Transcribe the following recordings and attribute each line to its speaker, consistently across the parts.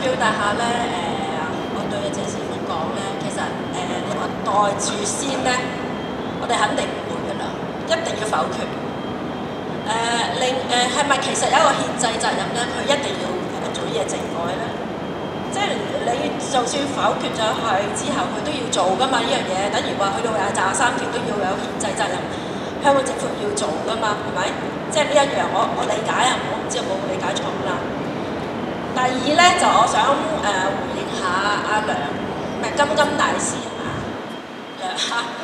Speaker 1: 表達下咧我對阿謝師傅講咧，其實你話袋住先咧，我哋肯定唔會㗎啦，一定要否決。係咪其實有一個憲制責任咧？佢一定要做嘢政改咧？即係你就算否決咗佢之後，佢都要做㗎嘛呢樣嘢，等於話去到23條都要有憲制責任，香港政府要做㗎嘛，係咪？即係呢一樣我理解啊，我唔知有冇理解錯啦。第二咧就我想回應下阿梁金大師係嘛？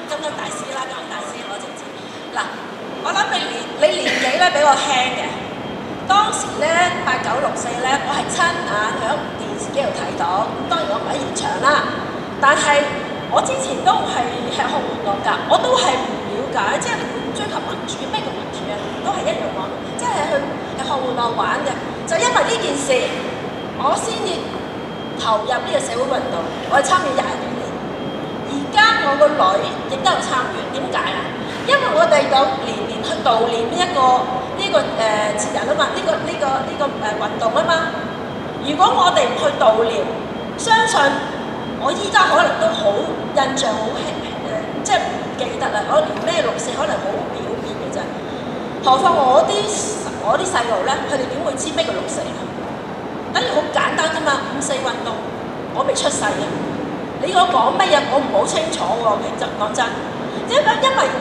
Speaker 1: 金大師啦，金大師我直接嗱，我諗你年紀咧比我輕嘅，當時咧8964咧，我係親眼喺電視機度睇到，咁當然我唔喺現場啦，但係我之前都係吃喝玩樂㗎，我都係唔了解，即係追求民主，咩叫民主啊？都係一樣講，即係去吃喝玩樂玩嘅，就因為呢件事，我先至投入呢個社會運動，我係參與20幾年，而家我個女亦都有參與，點解啊？因為我哋有年年去悼念呢個節日啊嘛，呢個運動啊嘛。如果我哋唔去悼念，相信我依家可能都好印象好即係唔記得啦。我連咩64可能好表面嘅啫。何況我啲細路咧，佢哋點會知咩叫64啊？等於好簡單啫嘛，54運動，我未出世嘅。你我講乜嘢，我唔好清楚喎。其實講真。因為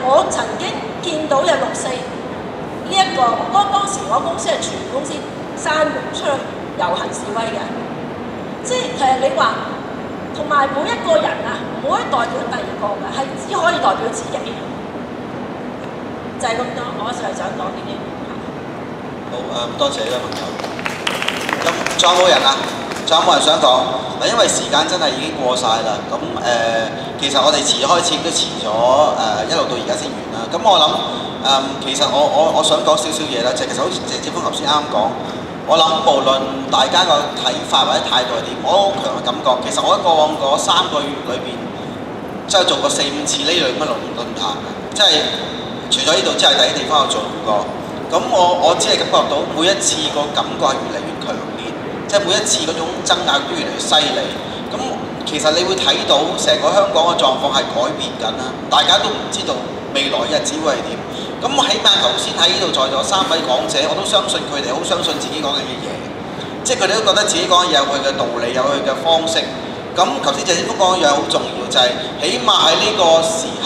Speaker 1: 我曾經見到有64呢一個，當時我公司係全公司閂門出去遊行示威嘅，即係其實你話同埋每一個人啊，唔可以代表第二個嘅，係只可以代表自己，就係咁多。我就係想講呢啲。
Speaker 2: 好多謝呢位朋友。咁仲有冇人啊？仲有冇人想講？嗱，因為時間真係已經過晒啦。咁其實我哋遲開始都遲咗一路到而家先完啦。咁我諗其實我想講少少嘢啦，就其實好似謝志峰頭先啱啱講，我諗無論大家個睇法或者態度係點，我好強嘅感覺。其實我喺過往嗰3個月裏邊，即係做過4、5次呢類咁嘅論壇，即係除咗呢度之外，第啲地方有做過。咁我只係感覺到每一次個感覺係越嚟越強烈。即係每一次嗰種爭拗都越嚟越犀利，咁其實你會睇到成個香港嘅狀況係改變緊啦，大家都唔知道未來日子會係點。咁起碼頭先喺呢度在座3位講者，我都相信佢哋好相信自己講緊嘅嘢，即係佢哋都覺得自己講嘅嘢有佢嘅道理，有佢嘅方式。咁頭先謝志峰講一樣好重要，就係起碼喺呢個時刻，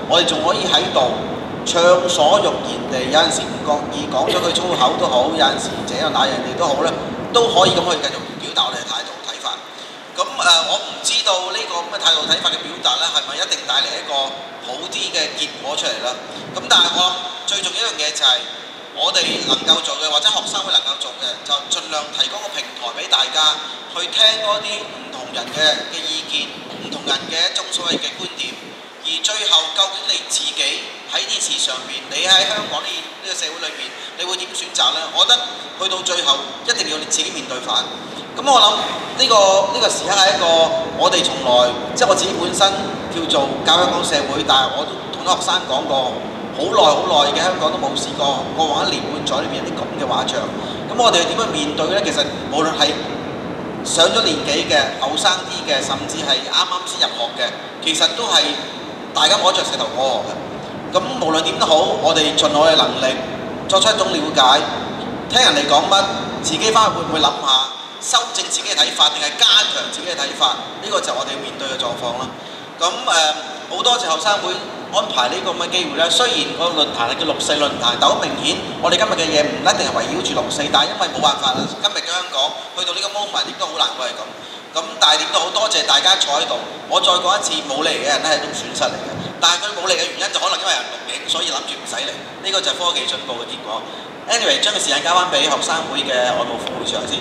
Speaker 2: 我哋仲可以喺度暢所欲言地，有陣時唔覺意講咗句粗口都好，有陣時這樣那樣地都好咧。都可以咁去繼續表達我哋嘅態度睇法。咁我唔知道呢個咁嘅態度睇法嘅表達咧，係咪一定帶嚟一個好啲嘅結果出嚟啦？咁但係我諗最重要一樣嘢就係我哋能夠做嘅，或者學生會能夠做嘅，就盡量提供個平台俾大家去聽多啲唔同人嘅意見，唔同人嘅一種所謂嘅觀點。而最後究竟你自己喺呢事上邊，你喺香港呢個社會裏邊，你會點選擇呢？我覺得去到最後一定要你自己面對翻。咁我諗呢個時刻係一個我哋從來即係我自己本身叫做教香港社會，但係我都同啲學生講過好耐嘅香港都冇試過過往1年半載裏邊有啲咁嘅畫像。咁我哋點樣面對呢？其實無論係上咗年紀嘅、後生啲嘅，甚至係啱啱先入學嘅，其實都係大家摸着石頭過河嘅。咁無論點都好，我哋盡我嘅能力作出一種了解，聽人哋講乜，自己翻去會唔會諗下，修正自己嘅睇法，定係加強自己嘅睇法？呢個就係我哋要面對嘅狀況啦。咁好多謝學生會安排呢個咁嘅機會咧。雖然個論壇係叫64論壇，但好明顯我哋今日嘅嘢唔一定係圍繞住64，但係因為冇辦法啦，今日嘅香港去到呢個 moment 亦都好難會係咁。咁但係點都好，多謝大家坐喺度。我再講一次，冇嚟嘅人咧係一種損失嚟嘅。但係佢冇嚟嘅原因就可能因為人錄影，所以諗住唔使嚟。呢個就係科技進步嘅結果。Anyway，將個時間交翻俾學生會嘅外務副會長先。